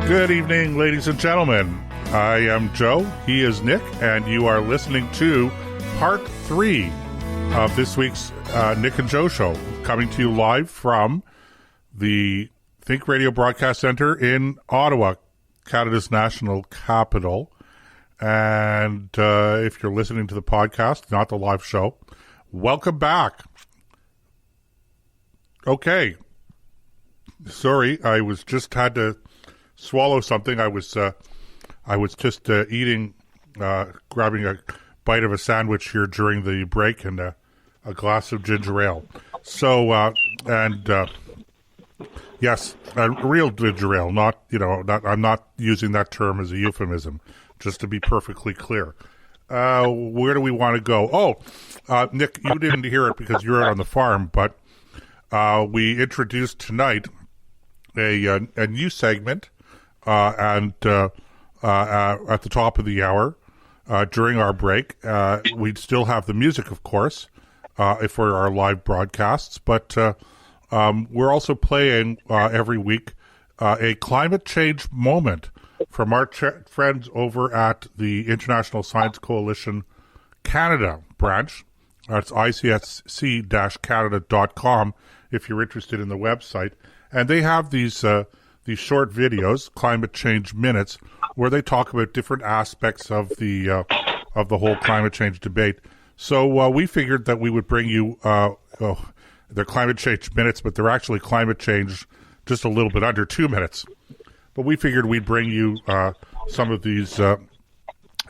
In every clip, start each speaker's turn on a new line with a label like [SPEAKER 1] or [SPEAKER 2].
[SPEAKER 1] Good evening, ladies and gentlemen. I am Joe, he is Nick, and you are listening to part 3 of this week's Nick and Joe Show, coming to you live from the Think Radio Broadcast Center in Ottawa, Canada's national capital. And if you're listening to the podcast, not the live show, welcome back. Okay. Sorry, I was just had to swallow something. I was just eating, grabbing a bite of a sandwich here during the break and a glass of ginger ale. So, yes, a real ginger ale, not, I'm not using that term as a euphemism, just to be perfectly clear. Where do we want to go? Oh, Nick, you didn't hear it because you're out on the farm, but we introduced tonight a new segment, and at the top of the hour, during our break, we'd still have the music, of course, for our live broadcasts, but we're also playing every week a climate change moment from our friends over at the International Science Coalition Canada branch. That's icsc-canada.com if you're interested in the website. And they have these short videos, climate change minutes, where they talk about different aspects of the whole climate change debate. So we figured that we would bring you they're climate change minutes, but they're actually climate change just a little bit under 2 minutes. But we figured we'd bring you some of these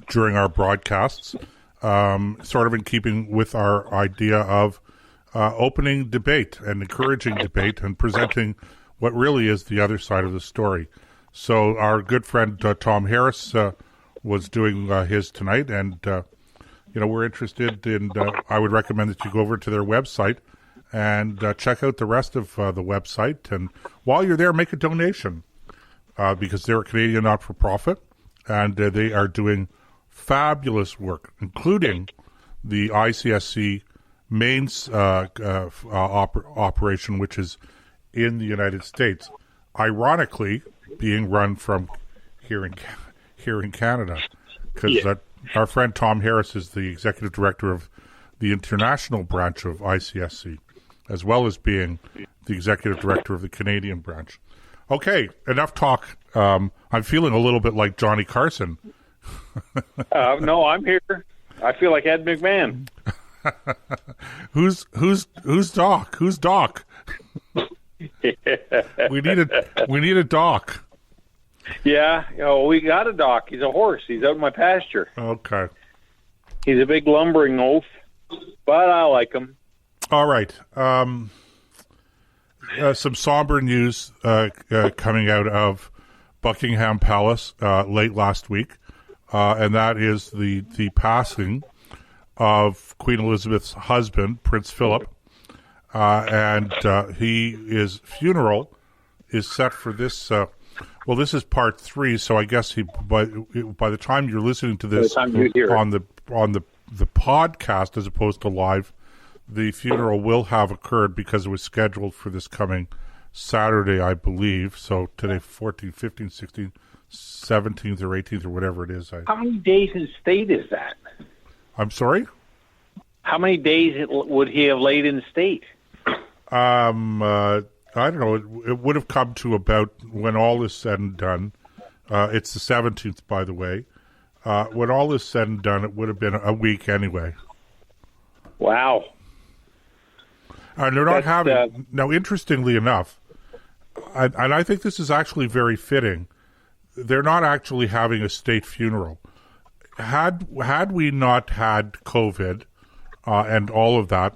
[SPEAKER 1] during our broadcasts, sort of in keeping with our idea of opening debate and encouraging debate and presenting what really is the other side of the story. So our good friend Tom Harris was doing his tonight, and we're interested in. I would recommend that you go over to their website and check out the rest of the website. And while you're there, make a donation because they're a Canadian not-for-profit, and they are doing fabulous work, including the ICSC mains operation, which is in the United States, ironically being run from here in Canada, because our friend Tom Harris is the executive director of the international branch of ICSC, as well as being the executive director of the Canadian branch. Okay, enough talk. I'm feeling a little bit like Johnny Carson.
[SPEAKER 2] No, I'm here. I feel like Ed McMahon.
[SPEAKER 1] Who's Doc? Who's Doc? We need a Doc.
[SPEAKER 2] Yeah, we got a Doc. He's a horse. He's out in my pasture.
[SPEAKER 1] Okay.
[SPEAKER 2] He's a big lumbering oaf, but I like him.
[SPEAKER 1] All right. Some somber news coming out of Buckingham Palace late last week, and that is the passing of Queen Elizabeth's husband, Prince Philip, and his funeral is set for this. This is part 3, so I guess by the time you're listening to this on the podcast as opposed to live, the funeral will have occurred because it was scheduled for this coming Saturday, I believe. So today, 14th, 15th, 16th, 17th, or 18th, or whatever it is.
[SPEAKER 2] How many days in state is that?
[SPEAKER 1] I'm sorry?
[SPEAKER 2] How many days would he have laid in state?
[SPEAKER 1] I don't know. It would have come to about, when all is said and done, it's the 17th, by the way. When all is said and done, it would have been a week anyway.
[SPEAKER 2] Wow.
[SPEAKER 1] And they're not having... Now, interestingly enough, and I think this is actually very fitting, they're not actually having a state funeral. Had we not had COVID and all of that,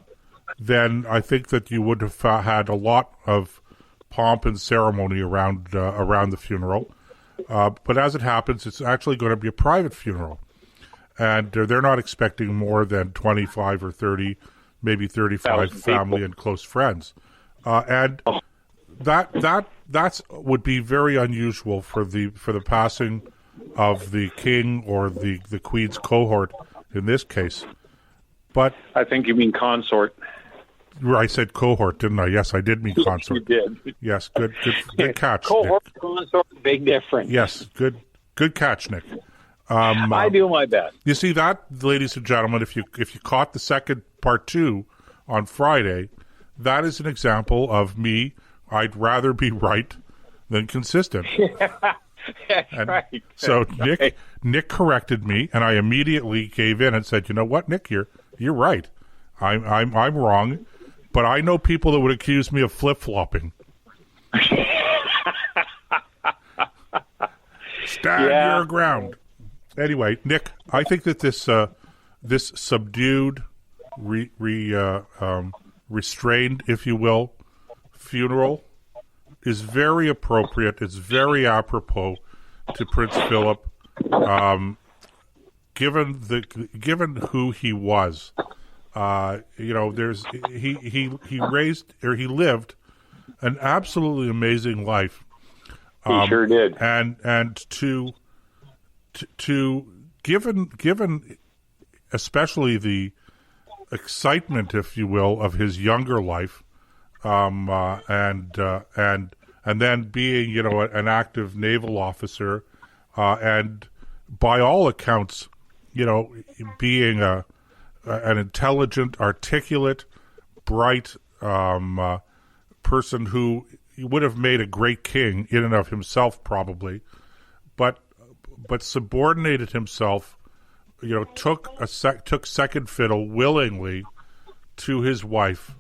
[SPEAKER 1] then I think that you would have had a lot of pomp and ceremony around the funeral. But as it happens, it's actually going to be a private funeral. And they're not expecting more than 25 or 30, maybe 35 family and close friends. And that would be very unusual for the passing of the king or the Queen's cohort in this case. But
[SPEAKER 2] I think you mean consort.
[SPEAKER 1] I said cohort, didn't I? Yes, I did mean consort.
[SPEAKER 2] You did.
[SPEAKER 1] Yes, good catch.
[SPEAKER 2] Cohort,
[SPEAKER 1] Nick.
[SPEAKER 2] consort, big difference.
[SPEAKER 1] Yes, good catch, Nick.
[SPEAKER 2] I do my best.
[SPEAKER 1] You see that, ladies and gentlemen, if you caught the second part 2 on Friday, that is an example of me. I'd rather be right than consistent.
[SPEAKER 2] That's right.
[SPEAKER 1] So Nick corrected me, and I immediately gave in and said, "You know what, Nick, you're right. I'm wrong, but I know people that would accuse me of flip-flopping." Stand your ground. Anyway, Nick, I think that this subdued, restrained, if you will, funeral is very appropriate. It's very apropos to Prince Philip, given who he was. He lived an absolutely amazing life.
[SPEAKER 2] He sure did.
[SPEAKER 1] And to given especially the excitement, if you will, of his younger life, and then being, an active naval officer, and by all accounts, being an intelligent, articulate, bright person who would have made a great king in and of himself, probably, but subordinated himself, took second fiddle willingly to his wife,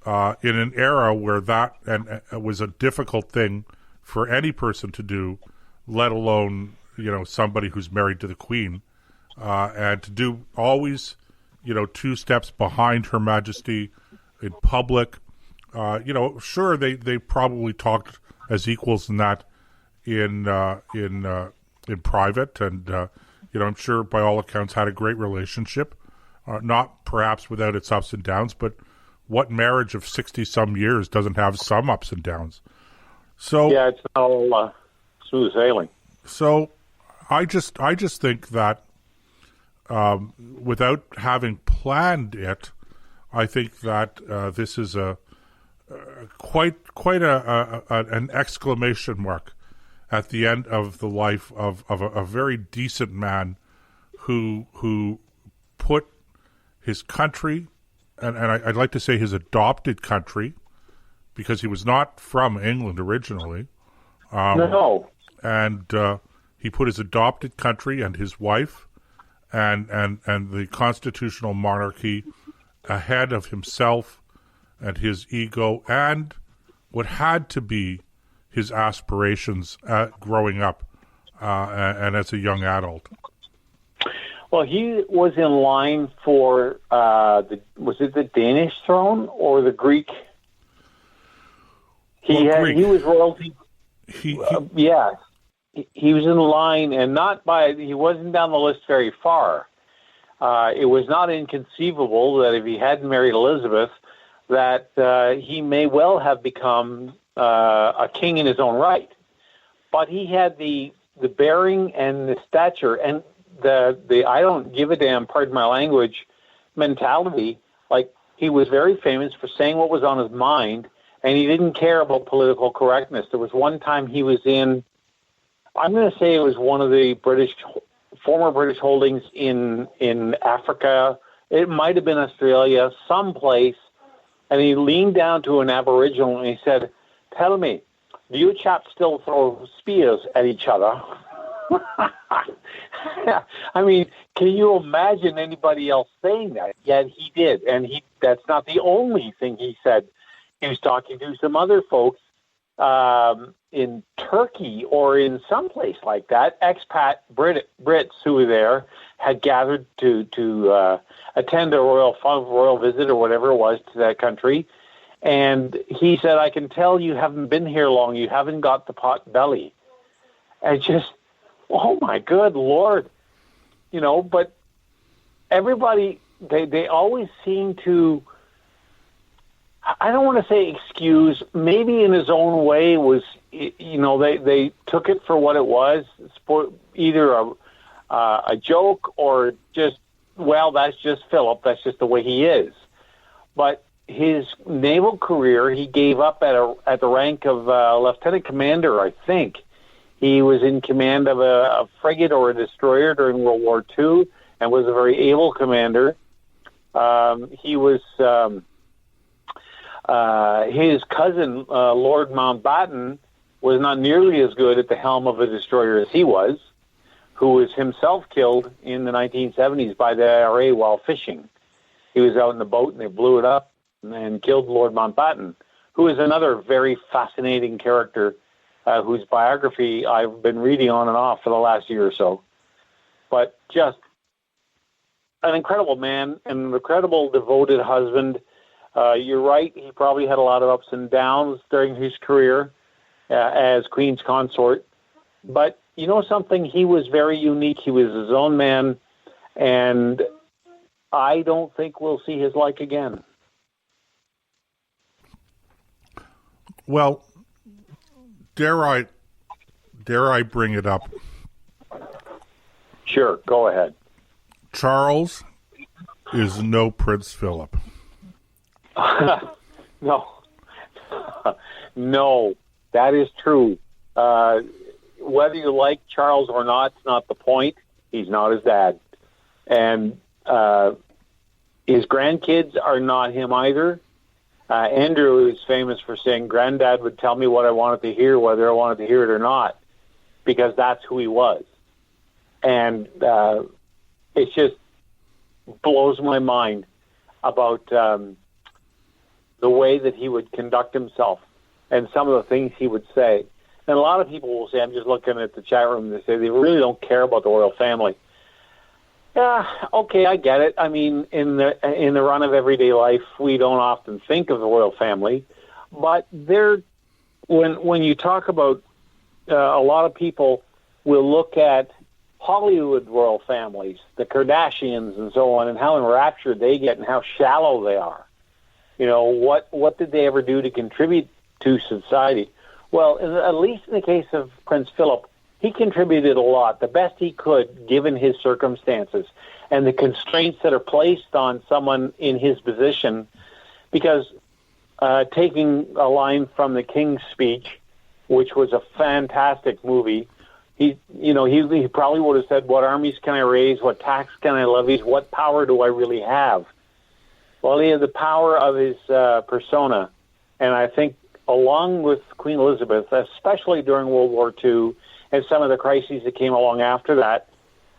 [SPEAKER 1] in an era where that was a difficult thing for any person to do, let alone somebody who's married to the Queen, and to do always 2 steps behind Her Majesty in public. Sure, they probably talked as equals in that in private, and I'm sure by all accounts had a great relationship, not perhaps without its ups and downs, but what marriage of 60-some years doesn't have some ups and downs? So
[SPEAKER 2] yeah, it's all smooth sailing.
[SPEAKER 1] So I just think that without having planned it, I think that this is quite an exclamation mark at the end of the life of a very decent man who put his country, and I'd like to say his adopted country, because he was not from England originally.
[SPEAKER 2] No.
[SPEAKER 1] And he put his adopted country and his wife and the constitutional monarchy ahead of himself and his ego and what had to be his aspirations growing up and as a young adult.
[SPEAKER 2] Well, he was in line for was it the Danish throne or the Greek?
[SPEAKER 1] Greek.
[SPEAKER 2] He was royalty. Yeah, he was in line, and he wasn't down the list very far. It was not inconceivable that if he hadn't married Elizabeth, that he may well have become a king in his own right. But he had the bearing and the stature and the I don't give a damn, pardon my language, mentality. Like, he was very famous for saying what was on his mind, and he didn't care about political correctness. There was one time he was in, I'm going to say it was one of the former British holdings in Africa. It might have been Australia, someplace. And he leaned down to an Aboriginal and he said, "Tell me, do you chaps still throw spears at each other?" I mean, can you imagine anybody else saying that? Yet he did. And that's not the only thing he said. He was talking to some other folks in Turkey or in some place like that. Expat Brits who were there had gathered to attend a royal visit or whatever it was to that country. And he said, "I can tell you haven't been here long. You haven't got the pot belly." And just, oh my good Lord. But everybody, they always seem to, I don't want to say excuse, maybe in his own way was, they took it for what it was, either a joke or just, well, that's just Philip, that's just the way he is. But his naval career he gave up at the rank of lieutenant commander, I think. He was in command of a frigate or a destroyer during World War II and was a very able commander. He was his cousin, Lord Mountbatten, was not nearly as good at the helm of a destroyer as he was, who was himself killed in the 1970s by the IRA while fishing. He was out in the boat and they blew it up and killed Lord Mountbatten, who is another very fascinating character whose biography I've been reading on and off for the last year or so. But just an incredible man, an incredible devoted husband. You're right, he probably had a lot of ups and downs during his career as Queen's consort. But you know something? He was very unique. He was his own man, and I don't think we'll see his like again.
[SPEAKER 1] Well, dare I bring it up?
[SPEAKER 2] Sure, go ahead.
[SPEAKER 1] Charles is no Prince Philip.
[SPEAKER 2] No. No, that is true. Whether you like Charles or not, it's not the point. He's not his dad. And his grandkids are not him either. Andrew is famous for saying, Granddad would tell me what I wanted to hear, whether I wanted to hear it or not, because that's who he was. And it just blows my mind about the way that he would conduct himself and some of the things he would say. And a lot of people will say, I'm just looking at the chat room, they say they really don't care about the royal family. Yeah, okay, I get it. I mean, in the run of everyday life, we don't often think of the royal family, but when you talk about a lot of people will look at Hollywood royal families, the Kardashians and so on, and how enraptured they get and how shallow they are. You know, what did they ever do to contribute to society? Well, at least in the case of Prince Philip, he contributed a lot, the best he could, given his circumstances and the constraints that are placed on someone in his position. Because taking a line from the King's Speech, which was a fantastic movie, he probably would have said, "What armies can I raise? What tax can I levy? What power do I really have?" Well, he had the power of his persona, and I think along with Queen Elizabeth, especially during World War II and some of the crises that came along after that,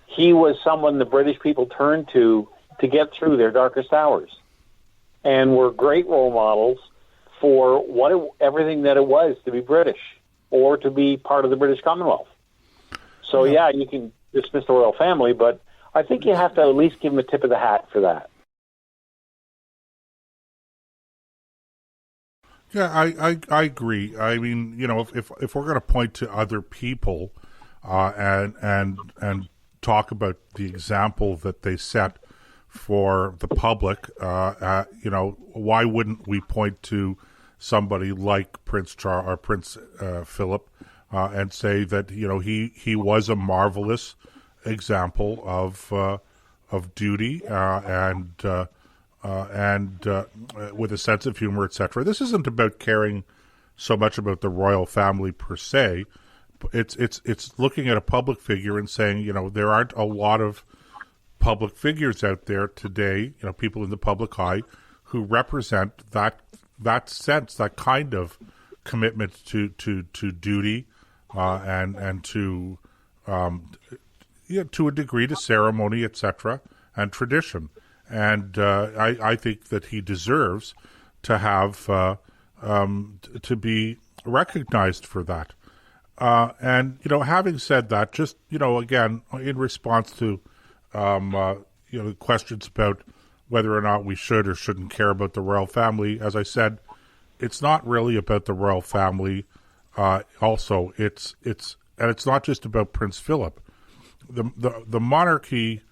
[SPEAKER 2] he was someone the British people turned to get through their darkest hours, and were great role models for everything that it was to be British or to be part of the British Commonwealth. So, yeah, you can dismiss the royal family, but I think you have to at least give them a tip of the hat for that.
[SPEAKER 1] Yeah, I agree. I mean, you know, if we're going to point to other people and talk about the example that they set for the public, you know, why wouldn't we point to somebody like Prince Philip and say that, you know, he was a marvelous example of duty and with a sense of humor, etc. This isn't about caring so much about the royal family per se. It's looking at a public figure and saying, you know, there aren't a lot of public figures out there today, you know, people in the public eye who represent that sense, that kind of commitment to duty and to to a degree to ceremony, etc. and tradition. And I think that he deserves to have to be recognized for that. And you know, having said that, just you know, again, in response to you know, questions about whether or not we should or shouldn't care about the royal family, as I said, it's not really about the royal family. Also, it's not just about Prince Philip. The monarchy